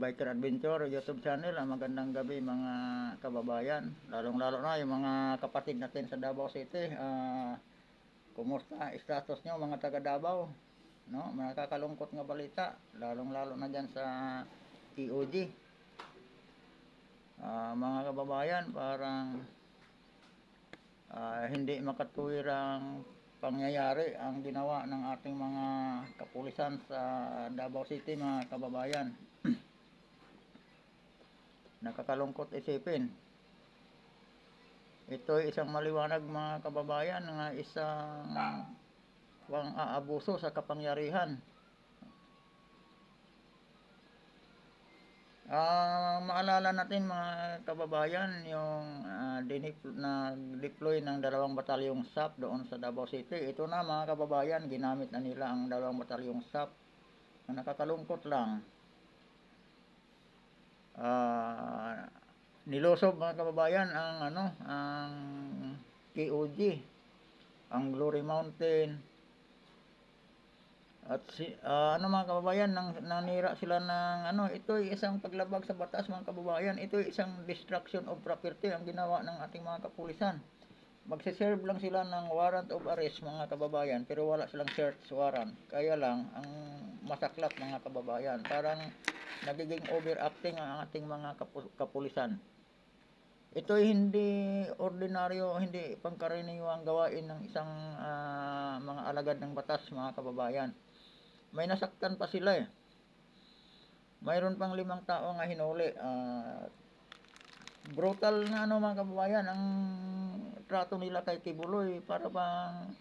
Biker Adventure YouTube channel. Magandang gabi mga kababayan, lalong-lalo na yung mga kapatid natin sa Davao City. Kumusta status nyo mga taga Davao? No, nakakalungkot nga balita, lalong-lalo na dyan sa TOG. Mga kababayan, parang hindi makatuwirang pangyayari ang ginawa ng ating mga kapulisan sa Davao City mga kababayan. Nakakalungkot isipin. Ito ay isang maliwanag mga kababayan na isang pang-aabuso sa kapangyarihan. Maalala natin mga kababayan yung deploy ng 2 batalyong SAP doon sa Davao City. Ito na mga kababayan, ginamit na nila ang 2 batalyong SAP. Nakakalungkot lang. Nilosob mga kababayan ang ang KOG, ang Glory Mountain. At mga kababayan, nanira sila ng ito ay isang paglabag sa batas mga kababayan. Ito ay isang destruction of property ang ginawa ng ating mga kapulisan. Magse-serve lang sila ng warrant of arrest mga kababayan, pero wala silang search warrant. Kaya lang ang masaklap mga kababayan, parang nagiging overacting ang ating mga kapulisan. Ito ay hindi ordinaryo, hindi pangkaraniwang gawain ng isang mga alagad ng batas mga kababayan. May nasaktan pa sila eh. Mayroon pang 5 tao nga hinuli. Brutal na mga kababayan ang trato nila kay Kibuloy, para bang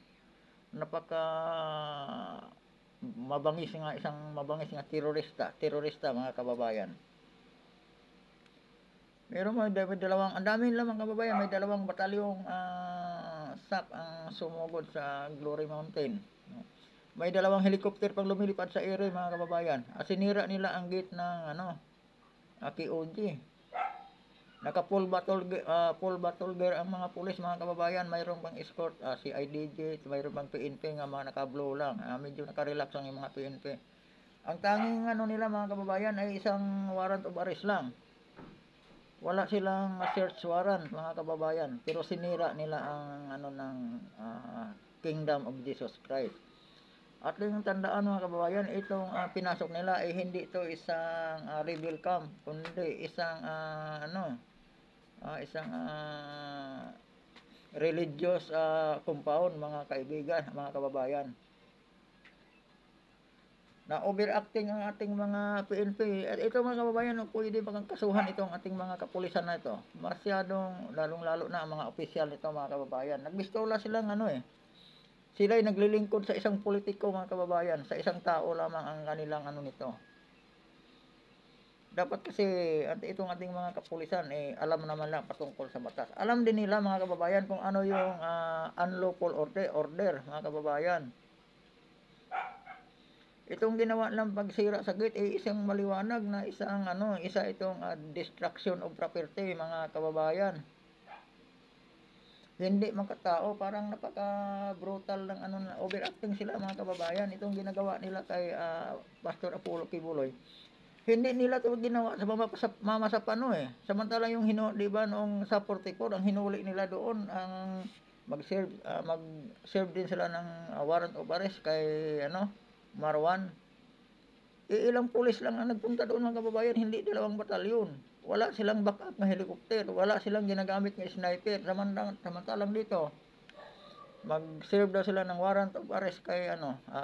napaka mabangis nga, isang mabangis nga terorista mga kababayan. Meron may dalawang, ang dami nila mga kababayan, may 2 batalyong SAP ang sumugod sa Glory Mountain. May 2 helicopter pang lumilipad sa area mga kababayan. Sinira nila ang gate ng KOG. Naka full battle gear ang mga pulis mga kababayan. Mayroon pang escort, si IDJ, mayroon pang PNP nga mga naka-blue lang. Medyo naka-relax lang yung mga PNP. Ang tanging nila mga kababayan ay isang warrant of arrest lang. Wala silang search warrant mga kababayan, pero sinira nila ang ng Kingdom of Jesus Christ. At yung tandaan mga kababayan, itong pinasok nila ay hindi ito isang rebel camp, kundi isang isang religious compound mga kaibigan, mga kababayan. Na overacting ang ating mga PNP. At ito mga kababayan, pwede bang kasuhan itong ating mga kapulisan na ito. Masyadong lalong-lalo na ang mga opisyal nito mga kababayan. Nagbistola silang sila ay naglilingkod sa isang politiko mga kababayan, sa isang tao lamang ang kanilang nito. Dapat kasi itong ating mga kapulisan alam naman lang patungkol sa batas. Alam din nila mga kababayan kung ano yung unlawful order mga kababayan. Itong ginawa lang pagsira sa gate isang maliwanag na isang isa itong destruction of property mga kababayan. Hindi makatao, parang napaka-brutal ng overacting sila mga kababayan. Itong ginagawa nila kay Pastor Apollo Kibuloy. Hindi nila 'to ginawa sa mama sa pano Samantala yung di ba noong sa 44 ang hinuli nila doon ang mag-serve din sila ng warrant of arrest kay Marwan. Ilang pulis lang ang nagpunta doon mga kababayan, hindi 2 batalyon. Wala silang backup na helicopter, wala silang ginagamit na sniper. Samantalang dito, mag-serve daw sila ng warrant of arrest kay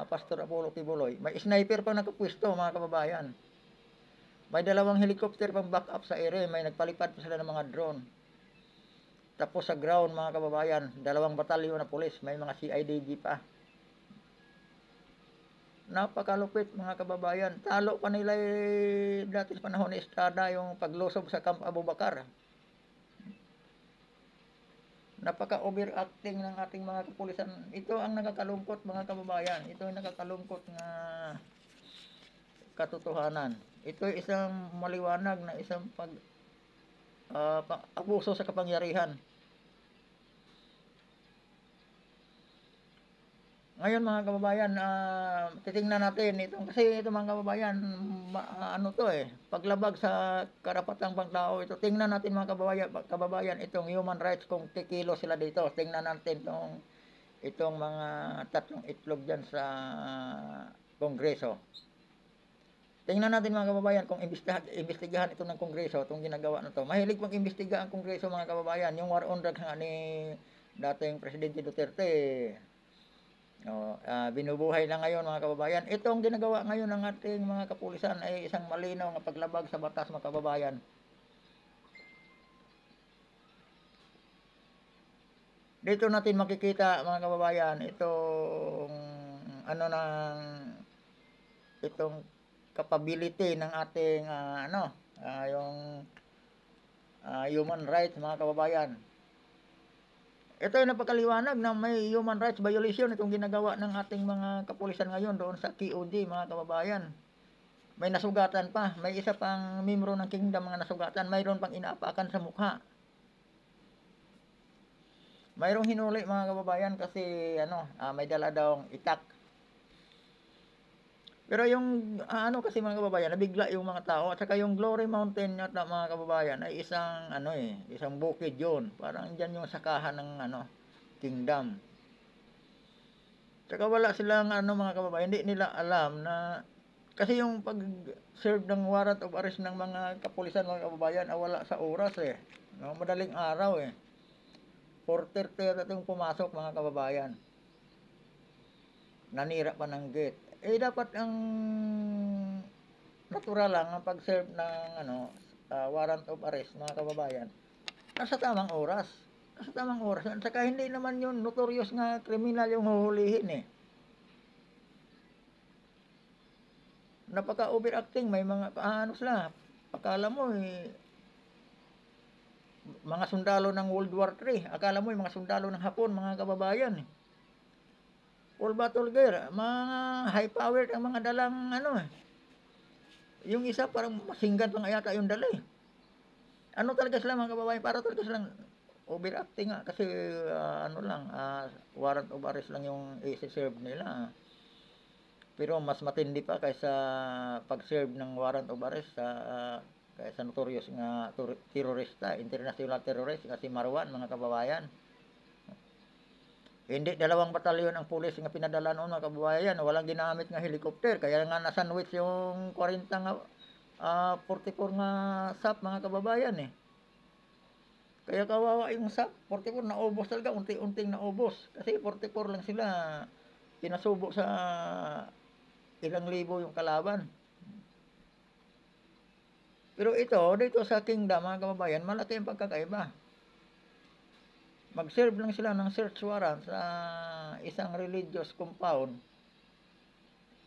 Pastor Apollo Kibuloy. May sniper pa nakapwesto mga kababayan. May 2 helicopter pang backup sa area, may nagpalipad pa sila ng mga drone. Tapos sa ground mga kababayan, 2 batalyon na pulis, may mga CIDG pa. Napakalupit mga kababayan. Talo pa nila dati sa panahon ni Estrada yung paglusob sa Camp Abu Bakar. Napaka-overacting ng ating mga kapulisan. Ito ang nakakalungkot mga kababayan. Ito ang nakakalungkot nga katotohanan. Ito ay isang maliwanag na isang abuso sa kapangyarihan. Ngayon mga kababayan, titingnan natin itong kasi ito mga kababayan, ano 'to, paglabag sa karapatang pangtao ito. Tingnan natin mga kababayan itong human rights kung kikilos sila dito. Tingnan natin itong mga tatlong itlog diyan sa Kongreso. Tingnan natin mga kababayan kung imbestigahan ito ng Kongreso, itong ginagawa na 'to. Mahilig mag-imbestiga ang Kongreso mga kababayan. Yung war on drugs nga ni dating Presidente Duterte, binubuhay na ngayon mga kababayan. Ito ang ginagawa ngayon ng ating mga kapulisan ay isang malinaw na paglabag sa batas mga kababayan. Dito natin makikita mga kababayan itong ano ng itong capability ng ating yung human rights mga kababayan. Ito ay napakaliwanag na may human rights violation itong ginagawa ng ating mga kapulisan ngayon doon sa QOD mga kababayan. May nasugatan pa, may isa pang membro ng kingdom mga nasugatan, mayroon pang inaapakan sa mukha. Mayroong hinuli mga kababayan kasi may dala daw itak. Pero yung kasi mga kababayan, nabigla yung mga tao at saka yung Glory Mountain yata mga kababayan ay isang isang bukid yun. Parang diyan yung sakahan ng kingdom. Saka wala silang mga kababayan, hindi nila alam na kasi yung pag-serve ng warrant of arrest ng mga kapulisan mga kababayan wala sa oras no, madaling araw 4:30 at yung pumasok mga kababayan. Nanira pa ng gate. Dapat ang natural lang ang pag-serve ng warrant of arrest mga kababayan. Nasa tamang oras. Nasa tamang oras. At saka hindi naman yung notorious nga kriminal yung huhulihin Napaka-overacting. May mga sila. Akala mo mga sundalo ng World War III. Akala mo mga sundalo ng Hapon mga kababayan Full battle gear. Mga high-powered ang mga dalang Yung isa parang masinggan pa nga yata yung dala talaga sila mga kababayan, para talaga silang overacting nga kasi warrant of arrest lang yung i-serve nila. Pero mas matindi pa kaysa pag-serve ng warrant of arrest kaysa notorious nga terorista, international terrorist kasi Marwan mga kababayan. Hindi 2 batalyon ang pulis nga pinadala noon mga kababayan, walang ginamit nga helicopter kaya nga na-sandwich yung 40 nga 44 nga SAP mga kababayan Kaya kawawa yung SAP, 44 naubos talaga, unti-unting naubos kasi 44 lang sila. Pinasubo sa ilang libo yung kalaban. Pero dito sa kingdom mga kababayan, malaki ang pagkakaiba. Mag-serve lang sila ng search warrant sa isang religious compound.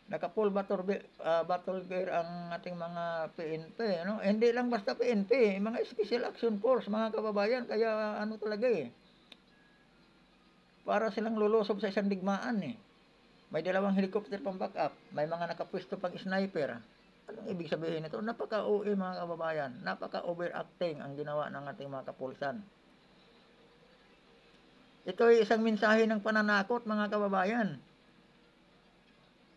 Naka-full battle gear ang ating mga PNP, Hindi lang basta PNP, mga Special Action Force, mga kababayan, kaya talaga Para silang lulusob sa isang digmaan May 2 helicopter pang backup, may mga nakapwesto pang sniper. Anong ibig sabihin nito? Napaka-OA mga kababayan, napaka-overacting ang ginawa ng ating mga kapulisan. Ito ay isang mensahe ng pananakot mga kababayan.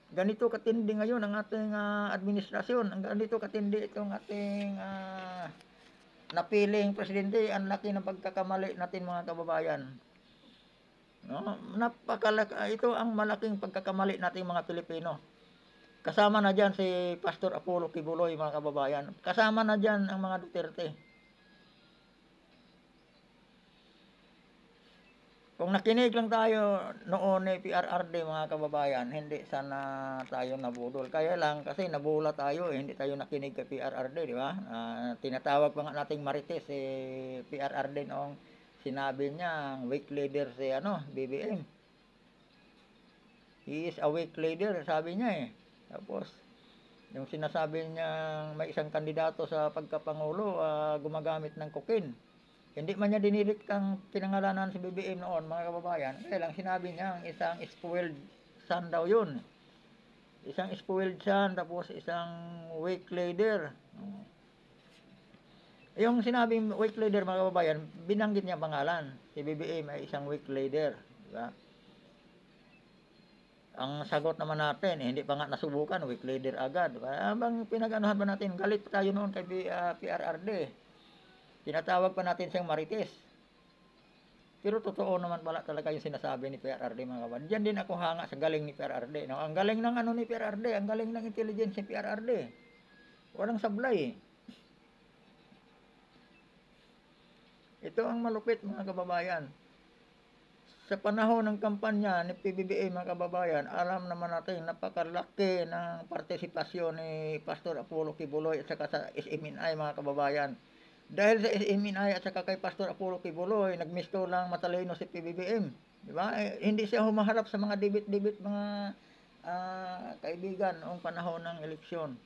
Ganito katindi ngayon ang ating administrasyon. Ganito katindi itong ating napiling presidente. Ang laki ng pagkakamali natin mga kababayan. Ito ang malaking pagkakamali nating mga Pilipino. Kasama na dyan si Pastor Apollo Kibuloy mga kababayan. Kasama na dyan ang mga Duterte. Kung nakinig lang tayo noon PRRD mga kababayan, hindi sana tayo nabudol. Kaya lang kasi nabula tayo hindi tayo nakinig kay PRRD, di ba? Tinatawag pa nga nating Marites PRRD noong sinabi niya weak leader si BBM. He is a weak leader, sabi niya Tapos yung sinasabi niya may isang kandidato sa pagkapangulo gumagamit ng cocaine. Hindi man niya dinilit ang pinangalanan si BBM noon mga kababayan. Kaya lang sinabi niya isang spoiled son daw yun. Isang spoiled son tapos isang weak leader. Yung sinabing weak leader mga kababayan, binanggit niya pangalan. Si BBM ay isang weak leader. Diba? Ang sagot naman natin, hindi pa nga nasubukan, weak leader agad. Habang pinag-anuhan ba natin, galit pa tayo noon kay PRRD. Tinatawag pa natin siyang Marites. Pero totoo naman pala talaga yung sinasabi ni PRRD mga kawan. Diyan din ako hanga sa galing ni PRRD. No? Ang galing ng ano ni PRRD, ang galing ng intelligence ni PRRD. Walang sablay. Ito ang malupit mga kababayan. Sa panahon ng kampanya ni PBBM mga kababayan, alam naman natin napakalaki ng partisipasyon ni Pastor Apollo Kibuloy at saka sa SMNI mga kababayan. Dahil sa SMNI at saka kay Pastor Apollo Kibuloy, nagmisto lang matalino si PBBM. Di ba? Hindi siya humaharap sa mga debit-debit mga kaibigan noong panahon ng eleksyon.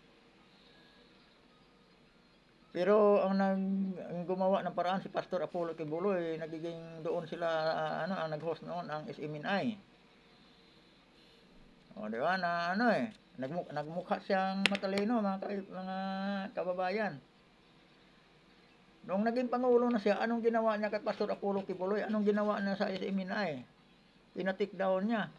Pero ang gumawa ng paraan si Pastor Apollo Kibuloy, nagiging doon sila ang nag-host noon ang SMNI. O di ba na nagmukha siyang matalino mga kababayan. Noong naging pangulo na siya, anong ginawa niya kay Pastor Apollo Kibuloy? Anong ginawa niya sa SMNI? Pinatik down niya.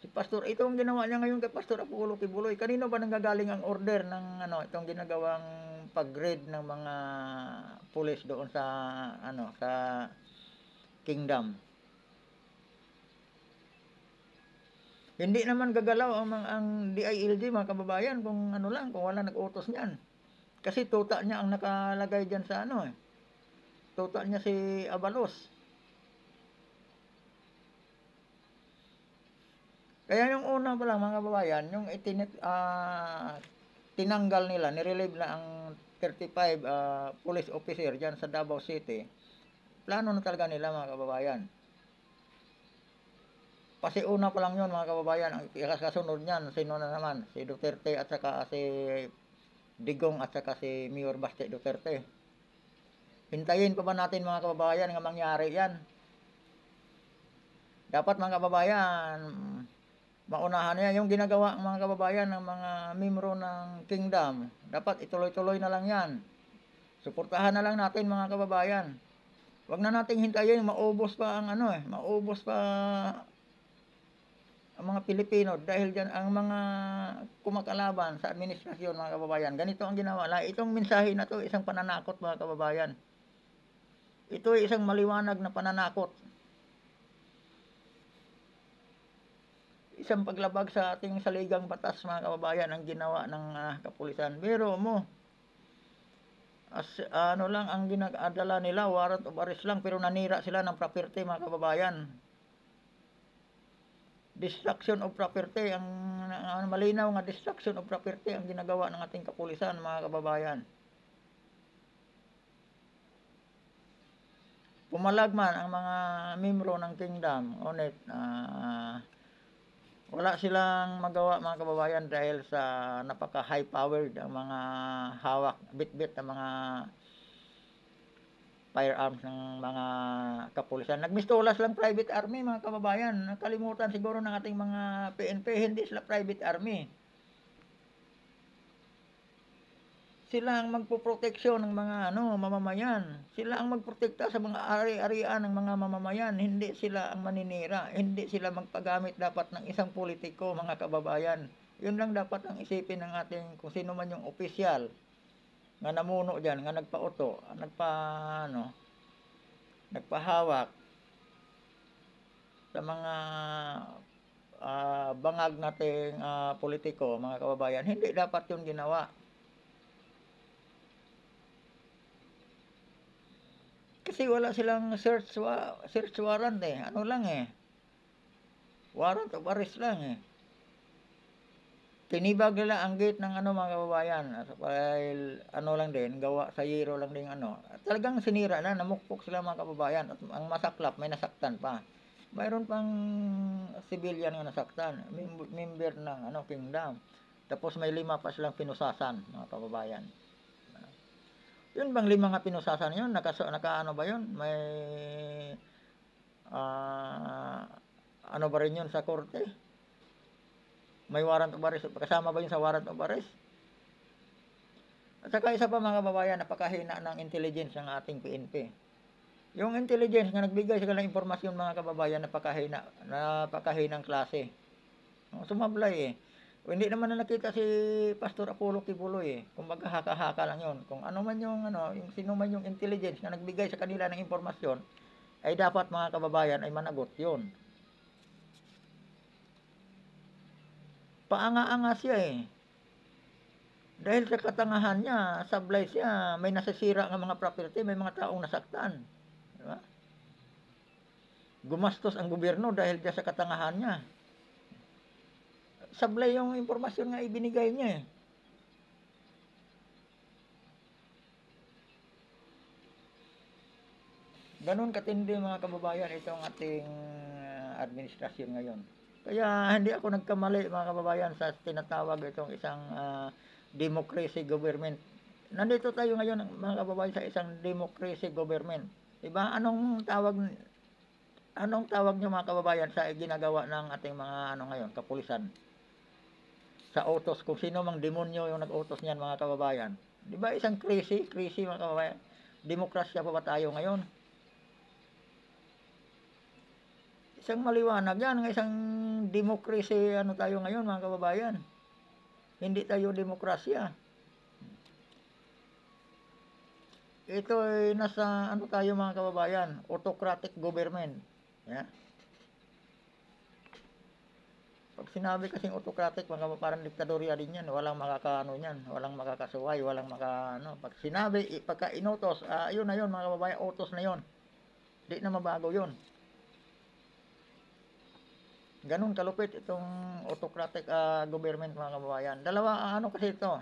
Si Pastor, itong ginawa niya ngayon kay Pastor Apollo Kibuloy. Kanino ba nanggagaling ang order ng itong ginagawang pag-grade ng mga pulis doon sa sa Kingdom? Hindi naman gagalaw ang DILG mga kababayan kung kung wala nag-utos niyan. Kasi tuta niya ang nakalagay diyan sa tuta niya si Abalos. Kaya yung una pa lang mga kababayan, yung tinanggal nila, nirelieve na ang 35 police officer dyan sa Davao City. Plano na talaga nila mga kababayan. Pasiuna pa lang yun mga kababayan. Ang kasunod niyan, sino na naman? Si Duterte at saka si Digong at saka si Mayor Baste Duterte. Hintayin pa ba natin mga kababayan nga mangyari yan? Dapat mga kababayan, maunahan niya yung ginagawa ng mga kababayan ng mga membro ng Kingdom. Dapat ituloy-tuloy na lang yan. Suportahan na lang natin mga kababayan. Huwag na nating hintayin maubos pa ang maubos pa ang mga Pilipino dahil diyan ang mga kumakalaban sa administrasyon mga kababayan. Ganito ang ginawa. Itong mensahe na to isang pananakot mga kababayan. Ito ay isang maliwanag na pananakot. Isang paglabag sa ating saligang batas mga kababayan ang ginawa ng kapulisan. Pero lang ang ginadala nila, warrant of arrest lang, pero nanira sila ng property mga kababayan. Destruction of property, ang malinaw nga destruction of property ang ginagawa ng ating kapulisan mga kababayan. Pumalag man ang mga membro ng Kingdom, ngunit wala silang magawa mga kababayan dahil sa napaka high powered ang mga hawak bit-bit ng mga firearms ng mga kapulisan. Nagmistulas lang private army mga kababayan. Nakalimutan siguro ng ating mga PNP, hindi sila private army. Sila ang magpoproteksyon ng mga mamamayan. Sila ang magprotekta sa mga ari-arian ng mga mamamayan. Hindi sila ang maninira. Hindi sila magpagamit dapat ng isang politiko, mga kababayan. Yun lang dapat ang isipin ng ating kung sino man yung opisyal nga namuno diyan, nga nagpauto, nagpahawak sa mga bangag nating politiko, mga kababayan. Hindi dapat yun ginawa. Kasi wala silang search warrant warrant of arrest lang Tinibag nila ang gate ng mga kababayan. Dahil lang din, gawa sa yero lang din Talagang sinira na, namukpok sila mga kababayan. At ang masaklap, may nasaktan pa. Mayroon pang civilian na nasaktan. Member ng Kingdom. Tapos may 5 pa silang pinusasan, mga kababayan. Yun bang 5 nga pinusasan yun? Naka ba yun? May ba rin yun sa korte? May warrant of arrest. Kasama ba yun sa warrant of arrest? At saka isa pa mga kababayan, napakahina ng intelligence ng ating PNP. Yung intelligence nga nagbigay sila ng impormasyon mga kababayan, napakahinang klase. Sumablay eh. Hindi naman na nakita si Pastor Apollo Kibuloy eh. Kumbaga haka-haka lang yon. Kung ano man yung yung sino man yung intelligence na nagbigay sa kanila ng impormasyon, ay dapat mga kababayan ay managot yon. Paanga-anga siya eh. Dahil sa katangahan niya, sablay siya, may nasisira ng mga property, may mga taong nasaktan. Diba? Gumastos ang gobyerno dahil sa katangahan niya. Sablay yung impormasyon nga ibinigay niya eh. Ganun katindi mga kababayan itong ating administrasyon ngayon. Kaya hindi ako nagkamali mga kababayan sa tinatawag itong isang democracy government. Nandito tayo ngayon mga kababayan sa isang democracy government. Diba? Anong tawag niyo mga kababayan sa ginagawa ng ating mga ngayon, kapulisan? Sa utos, kung sino mang demonyo yung nag-utos niyan mga kababayan. Diba isang crazy mga kababayan? Demokrasya pa ba tayo ngayon? Isang maliwanag yan, isang democracy tayo ngayon mga kababayan. Hindi tayo demokrasya. Ito ay nasa tayo mga kababayan, autocratic government. Yeah. Pag sinabi kasing autocratic, parang diktadorya din yan. Walang niyan, walang makakasuway, walang Pag sinabi, pagka inutos, yun na yun mga kababayan, utos na yun. Di na mabago yun. Ganun kalupit itong autocratic government mga kababayan. Dalawa kasi ito.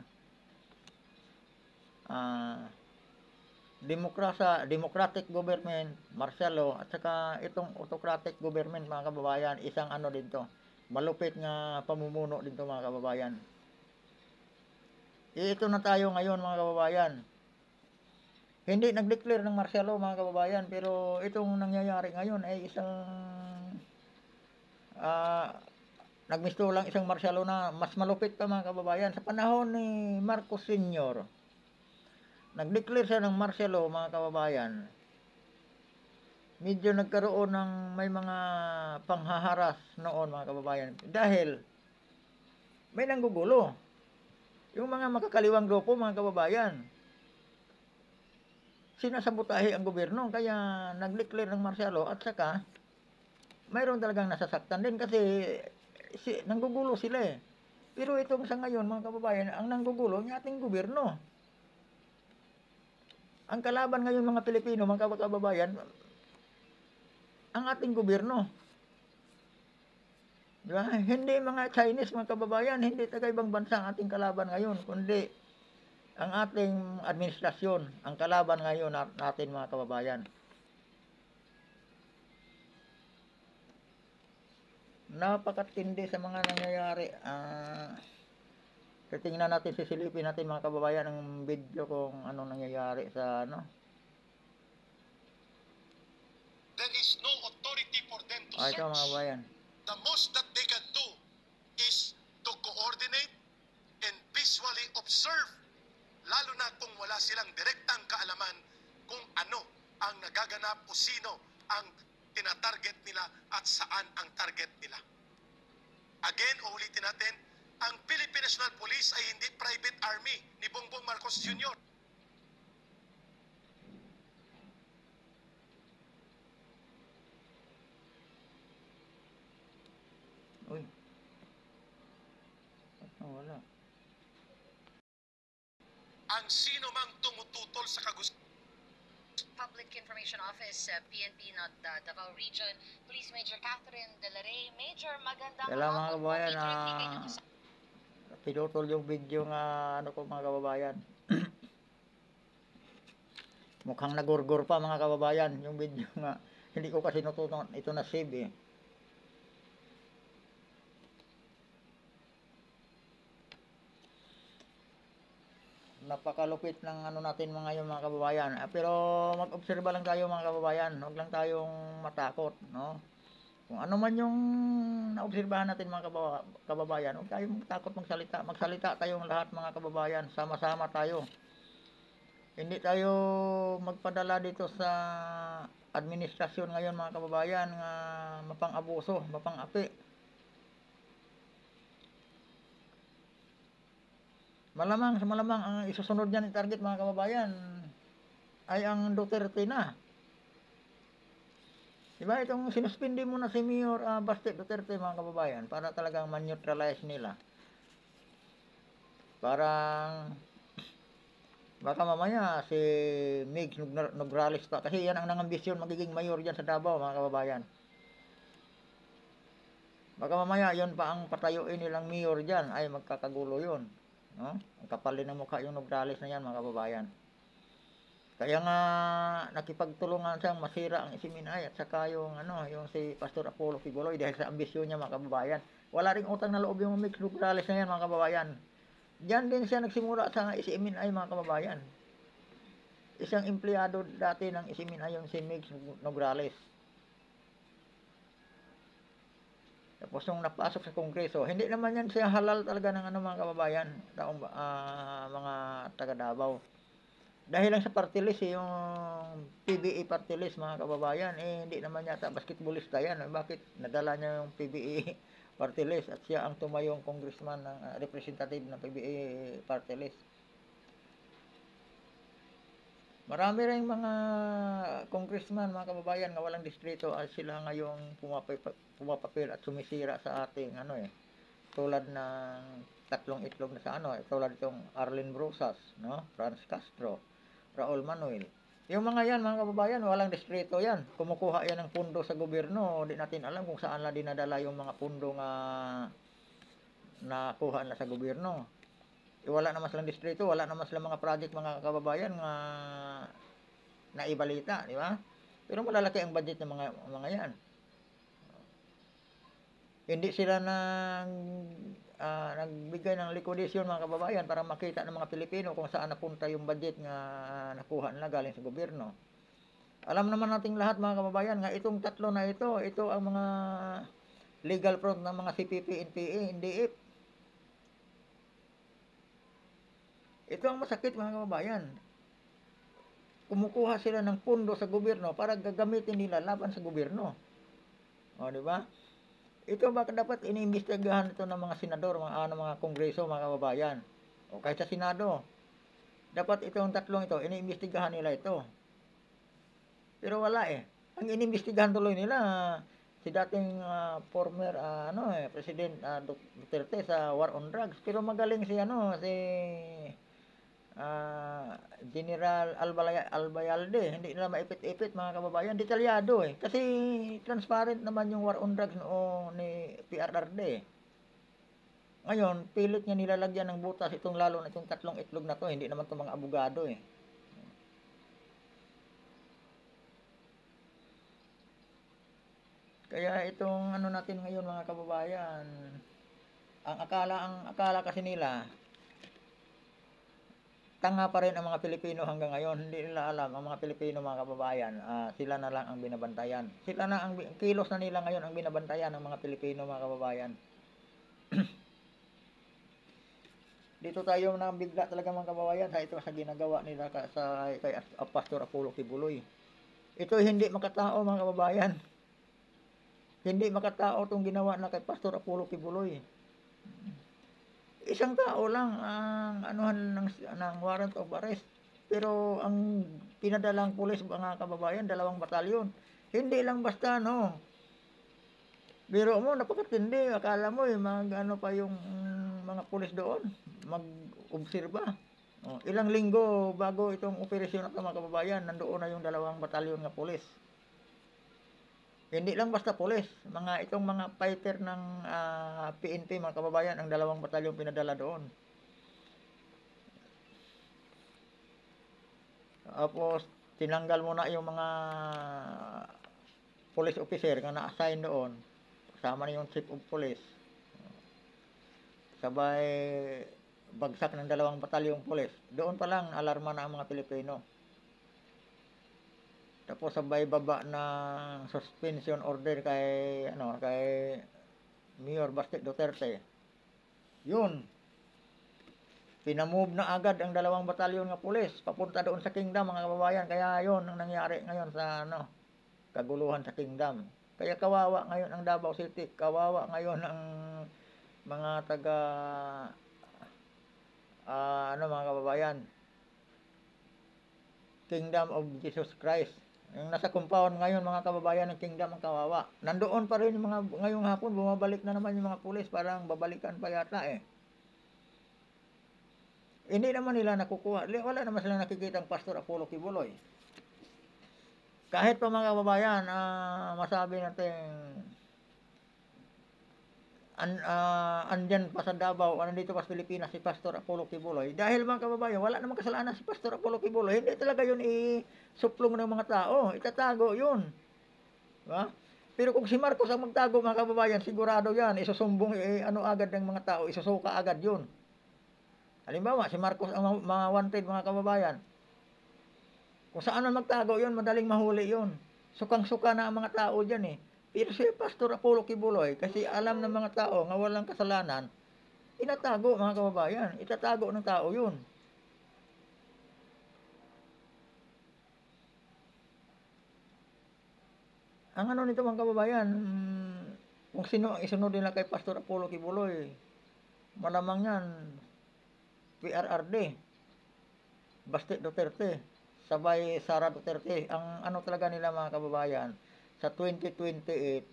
Democratic government, martial law, at saka itong autocratic government mga kababayan, isang din to. Malupit nga pamumuno din to mga kababayan. Ito na tayo ngayon mga kababayan. Hindi nag-declare ng martial law mga kababayan, pero itong nangyayari ngayon ay isang nagmisto lang isang martial law na mas malupit pa mga kababayan. Sa panahon ni Marcos Sr., nag-declare siya ng martial law mga kababayan. Medyo nagkaroon ng may mga panghaharas noon mga kababayan. Dahil may nanggugulo. Yung mga makakaliwang grupo mga kababayan, sinasabotahe ang gobyerno, kaya nag-declare ng martial law at saka mayroon talagang nasasaktan din kasi nanggugulo sila eh. Pero itong sa ngayon mga kababayan, ang nanggugulo ng ating gobyerno. Ang kalaban ngayon mga Pilipino, mga kababayan, ang ating gobyerno. Diba? Hindi mga Chinese mga kababayan, hindi taga ibang bansa ang ating kalaban ngayon, kundi ang ating administrasyon, ang kalaban ngayon natin mga kababayan. Napakatindi sa mga nangyayari. Tingnan natin, sisilipin natin mga kababayan ang video kung anong nangyayari sa There is no authority for them to ito mga kababayan. The most that they can do is to coordinate and visually observe, lalo na kung wala silang direktang kaalaman kung ano ang nagaganap o sino ang tinatarget nila at saan ang target nila. Again, uulitin natin, ang Philippine National Police ay hindi private army ni Bongbong Marcos Jr. Uy. Wala. Ang sino mang tumututol sa kagustuhan Public Information Office, PNP Davao Region, Police Major Catherine Delaray. Major, magandang Kailan mga hapon po. kababayan, Major, pinutol yung video nga ko mga kababayan. Mukhang nagurgur pa mga kababayan yung video nga. Hindi ko kasi natutunan ito na save eh. Napakalupit ng natin mga kababayan. Pero mag-obserba lang tayo mga kababayan. Huwag lang tayong matakot, no? Kung ano man yung naobserbahan natin mga kababayan, huwag tayong takot magsalita. Magsalita tayong lahat mga kababayan. Sama-sama tayo. Hindi tayo magpadala dito sa administrasyon ngayon mga kababayan nga mapang-abuso, mapang-api. Malamang sa malamang ang isusunod niyan ng target mga kababayan ay ang Duterte na. Diba itong sinuspindi mo na si Mayor Baste Duterte mga kababayan para talagang man-neutralize nila. Parang baka mamaya si Migs Nograles pa kasi yan ang nangambisyon magiging mayor diyan sa Davao mga kababayan. Baka mamaya yon pa ang patayuin nilang mayor diyan ay magkakagulo yon, no? Ang kapal din ng mukha yung Nograles na yan mga kababayan. Kaya nga nakipagtulungan siyang masira ang Isiminay at saka yung yung si Pastor Apollo Kibuloy dahil sa ambisyon niya mga kababayan. Wala ring utang na loob yung Migs Nograles na yan mga kababayan. Diyan din siya nagsimula sa Isiminay mga kababayan. Isang empleyado dati ng Isiminay yung si Migs Nograles. Tapos nung napasok sa Kongreso, hindi naman yan siya halal talaga ng mga kababayan, mga taga Davao. Dahil lang sa party list, yung PBA party list mga kababayan, hindi naman yata basketballista yan. Bakit nadala niya yung PBA party list at siya ang tumayong congressman ng representative ng PBA party list. Marami rin mga congressman, mga kababayan na walang distrito at sila ngayong pumapapil at sumisira sa ating tulad ng tatlong itlog na sa tulad itong Arlene Brusas, no? Franz Castro, Raul Manuel. Yung mga yan, mga kababayan, walang distrito yan. Kumukuha yan ng pundo sa gobyerno. Di natin alam kung saan na dinadala yung mga pundo nga nakuha na sa gobyerno. Wala naman silang distrito, wala naman silang mga project mga kababayan nga naibalita, di ba? Pero malalaki ang budget ng mga yan. Hindi sila nagbigay ng liquidation mga kababayan para makita ng mga Pilipino kung saan napunta yung budget nga nakuha nila galing sa gobyerno. Alam naman nating lahat mga kababayan nga itong tatlo na ito ang mga legal front ng mga CPP, NPA, NDF. Ito ang masakit mga kababayan. Kumukuha sila ng pundo sa gobyerno para gagamitin nila laban sa gobyerno. O, di ba? Ito baka dapat iniimbestigahan ito ng mga senador, mga kongreso, mga kababayan. O kahit sa Senado. Dapat itong tatlong ito, iniimbestigahan nila ito. Pero wala eh. Ang iniimbestigahan tuloy nila si dating former President Duterte sa war on drugs. Pero magaling si si General Albayalde, hindi nila maipit-ipit mga kababayan, detalyado eh. Kasi transparent naman yung war on drugs noong ni PRRD. Ngayon, pilit niya nilalagyan ng butas lalo na itong tatlong itlog na to, hindi naman itong mga abogado eh. Kaya itong natin ngayon mga kababayan, ang akala kasi nila tanga pa rin ang mga Pilipino hanggang ngayon. Hindi nila alam, ang mga Pilipino mga kababayan, sila na lang ang binabantayan. Sila na ang kilos na nila ngayon ang binabantayan ng mga Pilipino mga kababayan. Dito tayo nang bigla talaga mga kababayan sa ginagawa nila kay Pastor Apollo Kibuloy. Ito hindi makatao mga kababayan. Hindi makatao itong ginawa na kay Pastor Apollo Kibuloy. Isang tao lang ang ng warrant of arrest. Pero ang pinadalang pulis mga kababayan, 2 batalyon. Hindi lang basta Biro mo, napakatindi. Akala mo pa yung mga pulis doon. Mag-obserba. Ilang linggo bago itong operasyon na mga kababayan, nandoon na yung 2 batalyon ng pulis. Hindi lang basta pulis, itong mga fighter ng PNP mga kababayan, ang 2 batalyon pinadala doon. Tapos tinanggal mo na yung mga police officer na na-assign doon. Kasama na yung chief of police. Sabay bagsak ng 2 batalyong pulis. Doon pa lang alarma na ang mga Pilipino. Tapos sabay baba ng suspension order kay Mayor Baste Duterte. Yun. Pinamove na agad ang 2 batalyon ng pulis papunta doon sa Kingdom mga kababayan. Kaya yun ang nangyari ngayon sa kaguluhan sa Kingdom. Kaya kawawa ngayon ang Davao City, kawawa ngayon ang mga taga ano mga kababayan, Kingdom of Jesus Christ. Yung nasa compound ngayon mga kababayan ng Kingdom ang kawawa. Nandoon pa rin yung mga ngayong hapon, bumabalik na naman yung mga pulis, parang babalikan pa yata eh. Hindi naman nila nakukuha. Wala naman silang nakikitang Pastor Apollo Kibuloy. Kahit pa mga kababayan, masabi natin andyan pa sa Davao, nandito pa sa Pilipinas si Pastor Apollo Kibuloy. Dahil mga kababayan, wala namang kasalanan si Pastor Apollo Kibuloy. Hindi talaga yun isuplong ng mga tao. Itatago yun. Diba? Pero kung si Marcos ang magtago mga kababayan, sigurado yan. Isusumbong, ano agad ng mga tao, isusuka agad yun. Halimbawa, si Marcos ang mga wanted mga kababayan. Kung saan man magtago yun, madaling mahuli yun. Sukang-suka na ang mga tao dyan eh. Pero si Pastor Apollo Kibuloy, kasi alam ng mga tao nga walang kasalanan, inatago mga kababayan. Itatago ng tao yun. Ang ano nito mga kababayan, kung sino ang isunod nila kay Pastor Apollo Kibuloy, malamang yan, PRRD, Baste Duterte, sabay Sara Duterte. Ang ano talaga nila mga kababayan, sa 2028,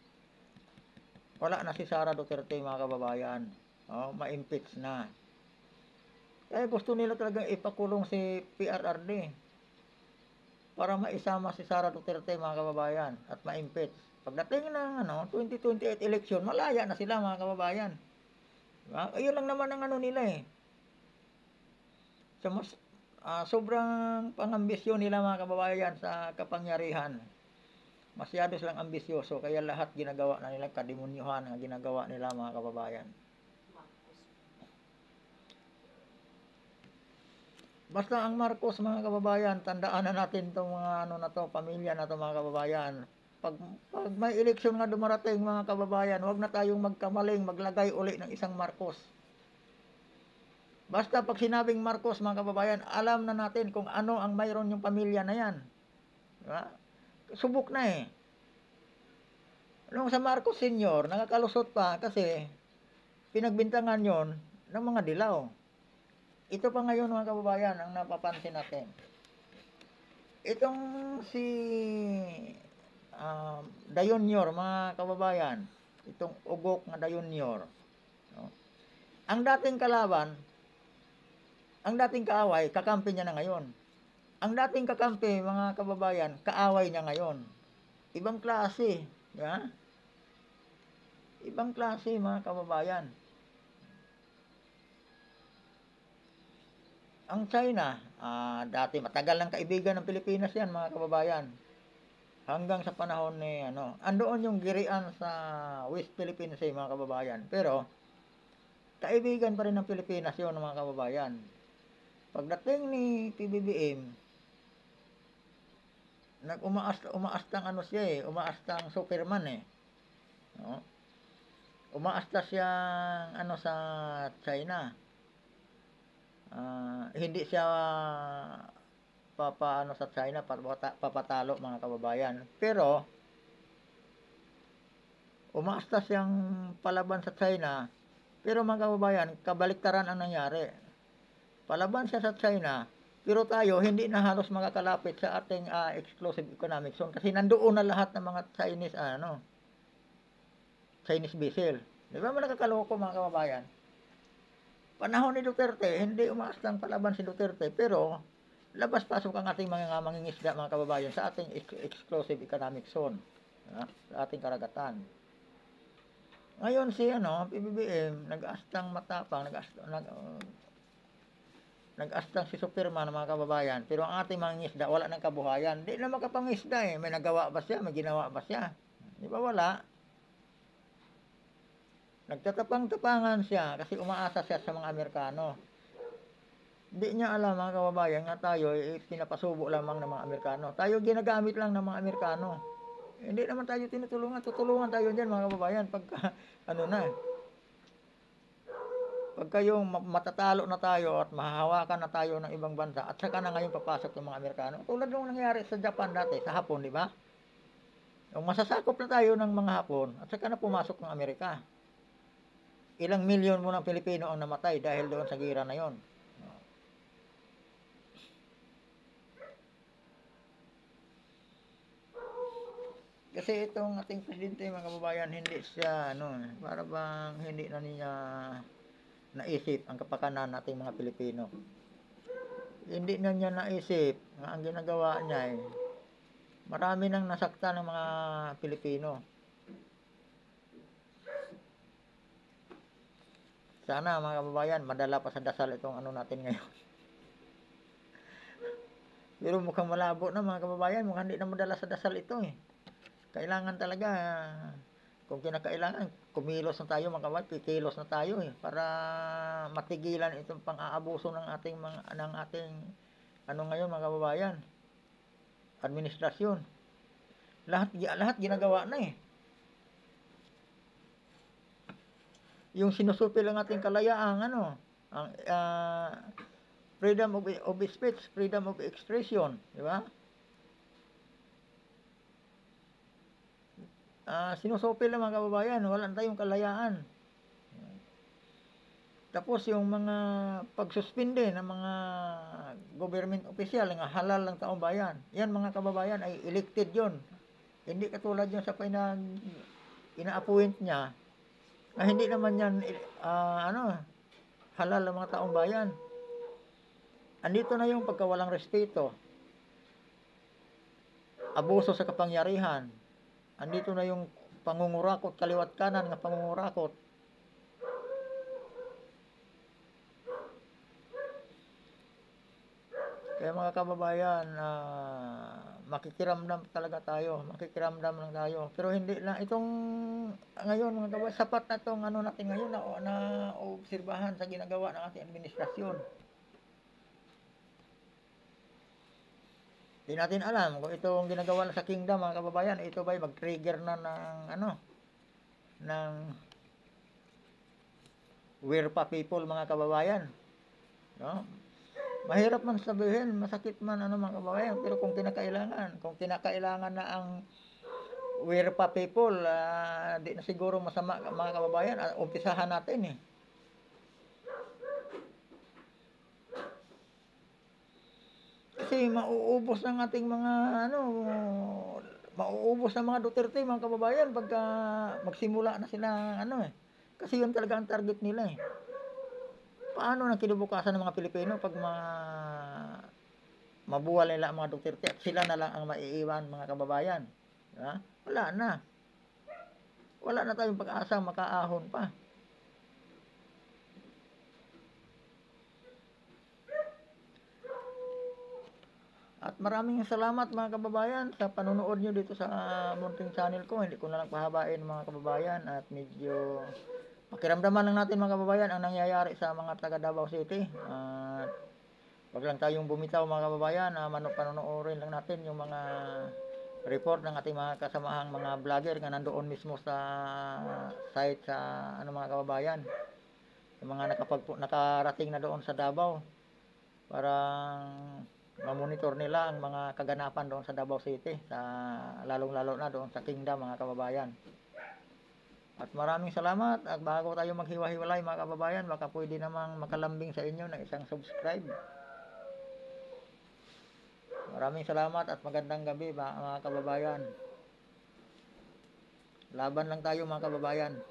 wala na si Sara Duterte mga kababayan. Ma-impeach na. Kaya gusto nila talagang ipakulong si PRRD para maisama si Sara Duterte mga kababayan at ma-impeach. Pagdating ng 2028 election, malaya na sila mga kababayan. Ayun lang naman ang ano nila eh. So, sobrang pangambisyon nila mga kababayan sa kapangyarihan. Masyado silang ambisyoso, kaya lahat ginagawa na nila, kademonyohan ang ginagawa nila mga kababayan. Basta ang Marcos mga kababayan, tandaan na natin itong mga pamilya na to mga kababayan. Pag may eleksyon nga dumarating mga kababayan, huwag na tayong magkamaling maglagay uli ng isang Marcos. Basta pag sinabing Marcos mga kababayan, alam na natin kung ano ang mayroon yung pamilya na yan. Diba? Subok na eh. Nung sa Marcos Senior, nakakalusot pa kasi pinagbintangan yon ng mga dilaw. Ito pa ngayon mga kababayan ang napapansin natin. Itong si Dayonior mga kababayan, itong ugok na Dayonior, no? Ang dating kalaban, ang dating kaaway, kakampi niya na ngayon. Ang dating kakampi, mga kababayan, kaaway niya ngayon. Ibang klase. Ya? Ibang klase, mga kababayan. Ang China, dati matagal ng kaibigan ng Pilipinas yan, mga kababayan. Hanggang sa panahon ni, andoon yung girian sa West Philippine Sea, mga kababayan. Pero, kaibigan pa rin ng Pilipinas yun, mga kababayan. Pagdating ni PBBM, umaastang siya eh, umaastang Superman eh. No? Umaasta siyang sa China. Hindi siya sa China papatalo mga kababayan. Pero umaasta siyang palaban sa China. Pero mga kababayan, kabaliktaran ang nangyari. Palaban siya sa China, pero tayo hindi na halos makakalapit sa ating exclusive economic zone kasi nandoon na lahat ng mga Chinese Chinese vessel. Di ba nakakaloko mga kababayan? Panahon ni Duterte, hindi umaastang palaban si Duterte, pero labas-pasok ang ating mga mangingisda mga kababayan sa ating exclusive economic zone, sa ating karagatan. Ngayon si PBBM nag-astang matapang, nag-astang si Superman mga kababayan, pero ang ating mangingisda wala nang kabuhayan. Hindi na makapangisda eh. May nagawa ba siya? May ginawa ba siya? Di ba wala? Nagtatapang-tapangan siya kasi umaasa siya sa mga Amerikano. Hindi niya alam mga kababayan nga tayo pinapasubo lamang ng mga Amerikano. Tayo ginagamit lang ng mga Amerikano. Hindi naman tayo tinutulungan. Tutulungan tayo dyan mga kababayan pagka pagka yung matatalo na tayo at mahahawakan na tayo ng ibang bansa at saka na ngayon papasok yung mga Amerikano. Tulad nung nangyari sa Japan dati, sa Hapon, di ba? Yung masasakop na tayo ng mga Hapon at saka na pumasok ng Amerika. Ilang milyon mo ng Pilipino ang namatay dahil doon sa gira na yon. Kasi itong ating presidente mga kababayan, hindi siya para bang hindi na niya naisip ang kapakanan nating mga Pilipino. Hindi na niya naisip na ang ginagawa niya marami nang nasaktan ng mga Pilipino. Sana mga kababayan, madala pa sa dasal itong natin ngayon. Pero mukhang malabo na mga kababayan, mukhang hindi na madala sa dasal ito Kailangan talaga, kung kinakailangan, kumilos na tayo mga kababayan, kikilos na tayo para matigilan itong pang-aabuso ng ating ngayon mga kababayan, administrasyon. Lahat ginagawa na Yung sinusupi lang ating kalayaan, ang freedom of speech, freedom of expression, di ba? Sinusupi lang mga kababayan, wala tayong kalayaan. Tapos yung mga pagsuspinde ng mga government official ng halal ng taong bayan, yan mga kababayan ay elected yon. Hindi katulad yung sa ina-appoint niya, na hindi naman yan halal ng mga taong bayan. Andito na yung pagkawalang respeto, abuso sa kapangyarihan. Andito na yung pangungurakot, kaliwat kanan nga pangungurakot. Kaya mga kababayan, makikiramdam talaga tayo, makikiramdam lang tayo. Pero hindi lang itong ngayon mga kababayan, sapat na itong natin ngayon na obserbahan sa ginagawa ng ating administrasyon. Hindi natin alam kung itong ginagawa sa kingdom mga kababayan, ito ba'y mag-trigger na ng Wirpa people mga kababayan. Mahirap man sabihin, masakit man mga kababayan, pero kung kinakailangan na ang Wirpa people, di na siguro masama mga kababayan, umpisahan natin Kasi mauubos ng ating mga mauubos ng mga Duterte mga kababayan pagka magsimula na sila Kasi yun talaga ang target nila Paano na kinabukasan ng mga Pilipino pag mabuwal nila ang mga Duterte at sila na lang ang maiiwan mga kababayan? Wala na. Wala na tayong pag-asa makaahon pa. At maraming salamat mga kababayan sa panonood nyo dito sa munting channel ko. Hindi ko na lang pahabain mga kababayan at medyo pakiramdaman lang natin mga kababayan ang nangyayari sa mga taga Davao City. At wag lang tayong bumitaw mga kababayan, panonoorin lang natin yung mga report ng ating mga kasamahang mga vlogger nga nandoon mismo sa site sa mga kababayan. Yung mga nakarating na doon sa Davao. Parang ma-monitor nila ang mga kaganapan doon sa Davao City, lalong-lalo na doon sa Kingdom mga kababayan. At maraming salamat at bago tayo maghiwa-hiwalay mga kababayan, baka pwede namang makalambing sa inyo ng isang subscribe. Maraming salamat at magandang gabi mga kababayan. Laban lang tayo mga kababayan.